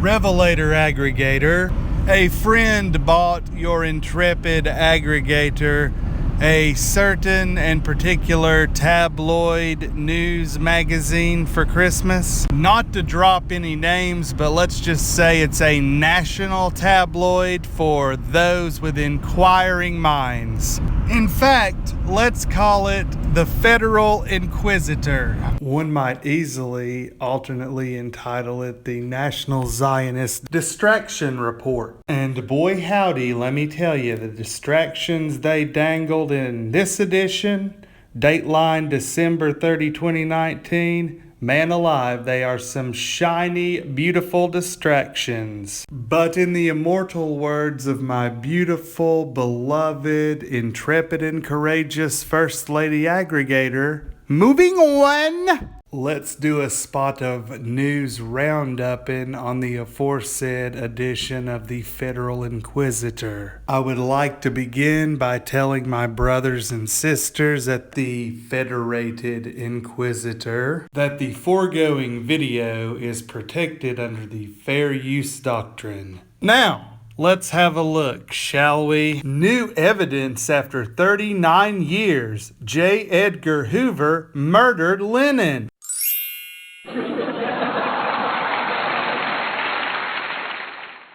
Revelator aggregator. A friend bought your intrepid aggregator a certain and particular tabloid news magazine for Christmas. Not to drop any names, but let's just say it's a national tabloid for those with inquiring minds. In fact, let's call it the Federal Inquisitor. One might easily alternately entitle it the National Zionist Distraction Report. And boy howdy, let me tell you, the distractions they dangled in this edition, dateline December 30, 2019, man alive, they are some shiny, beautiful distractions. But in the immortal words of my beautiful, beloved, intrepid, and courageous First Lady aggregator, moving on! Let's do a spot of news roundupping on the aforesaid edition of the Federal Inquisitor. I would like to begin by telling my brothers and sisters at the Federated Inquisitor that the foregoing video is protected under the Fair Use Doctrine. Now, let's have a look, shall we? New evidence after 39 years. J. Edgar Hoover murdered Lennon.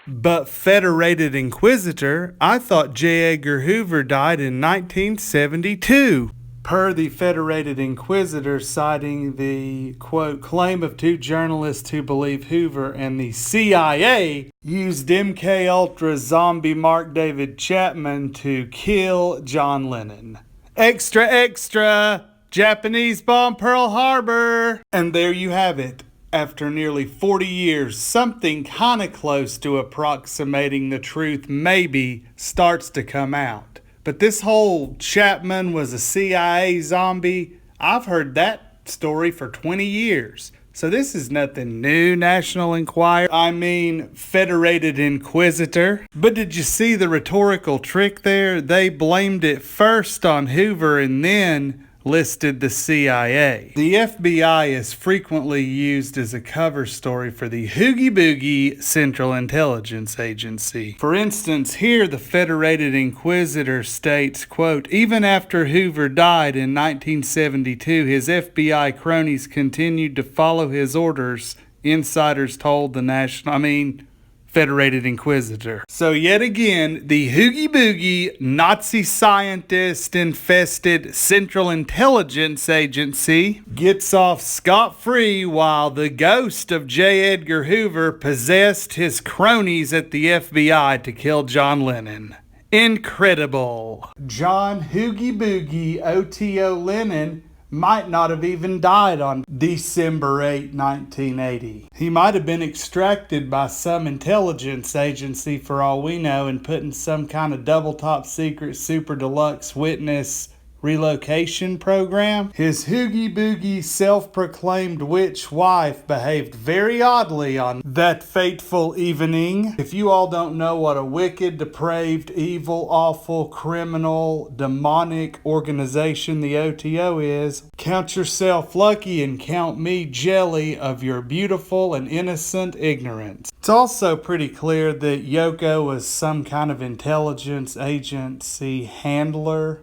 But Federated Inquisitor, I thought J. Edgar Hoover died in 1972. Per the Federated Inquisitor, citing the, quote, claim of two journalists who believe Hoover and the CIA used MK Ultra zombie Mark David Chapman to kill John Lennon. Extra, extra! Japanese bomb Pearl Harbor! And there you have it. After nearly 40 years, something kind of close to approximating the truth maybe starts to come out. But this whole Chapman was a CIA zombie, I've heard that story for 20 years. So this is nothing new, National Enquirer. I mean, Federated Inquisitor. But did you see the rhetorical trick there? They blamed it first on Hoover and then listed the CIA. The FBI is frequently used as a cover story for the Oogie Boogie Central Intelligence Agency. For instance, here the Federated Inquisitor states, quote, even after Hoover died in 1972, his FBI cronies continued to follow his orders, insiders told the Federated Inquisitor. So yet again, the Oogie Boogie Nazi scientist-infested Central Intelligence Agency gets off scot-free while the ghost of J. Edgar Hoover possessed his cronies at the FBI to kill John Lennon. Incredible. John Oogie Boogie OTO Lennon might not have even died on December 8, 1980. He might have been extracted by some intelligence agency for all we know and put in some kind of double top secret super deluxe witness relocation program. His Oogie Boogie self-proclaimed witch wife behaved very oddly on that fateful evening. If you all don't know what a wicked, depraved, evil, awful, criminal, demonic organization the OTO is, count yourself lucky and count me jelly of your beautiful and innocent ignorance. It's also pretty clear that Yoko was some kind of intelligence agency handler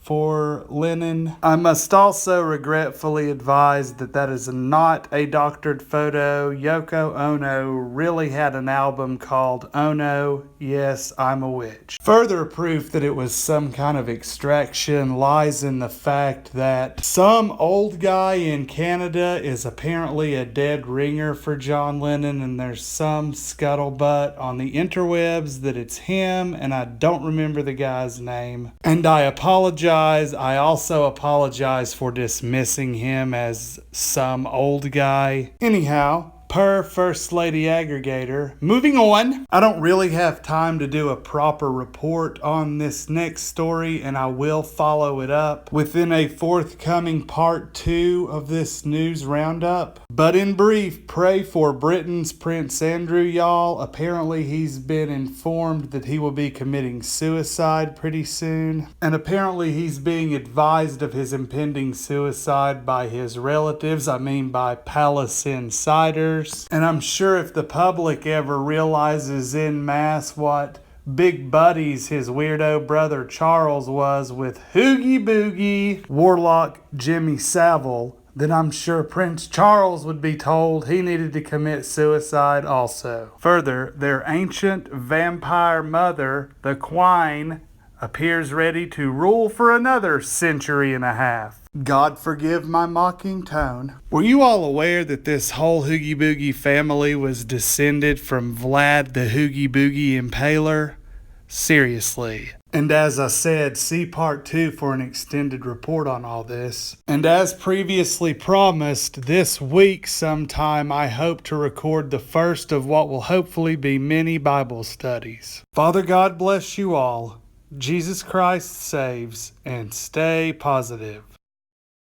for Lennon. I must also regretfully advise that that is not a doctored photo. Yoko Ono really had an album called Ono, Yes, I'm a Witch. Further proof that it was some kind of extraction lies in the fact that some old guy in Canada is apparently a dead ringer for John Lennon, and there's some scuttlebutt on the interwebs that it's him, and I don't remember the guy's name. And I apologize. I also apologize for dismissing him as some old guy. Anyhow, per First Lady aggregator, moving on. I don't really have time to do a proper report on this next story, and I will follow it up within a forthcoming part 2 of this news roundup. But in brief, pray for Britain's Prince Andrew, y'all. Apparently he's been informed that he will be committing suicide pretty soon. And apparently he's being advised of his impending suicide by his relatives. I mean by palace insiders. And I'm sure if the public ever realizes en masse what big buddies his weirdo brother Charles was with Hoogie Boogie Warlock Jimmy Savile, then I'm sure Prince Charles would be told he needed to commit suicide also. Further, their ancient vampire mother, the Queen, appears ready to rule for another century and a half. God forgive my mocking tone. Were you all aware that this whole Hoogie Boogie family was descended from Vlad the Hoogie Boogie Impaler? Seriously. And as I said, see part 2 for an extended report on all this. And as previously promised, this week sometime I hope to record the first of what will hopefully be many Bible studies. Father God bless you all. Jesus Christ saves, and stay positive.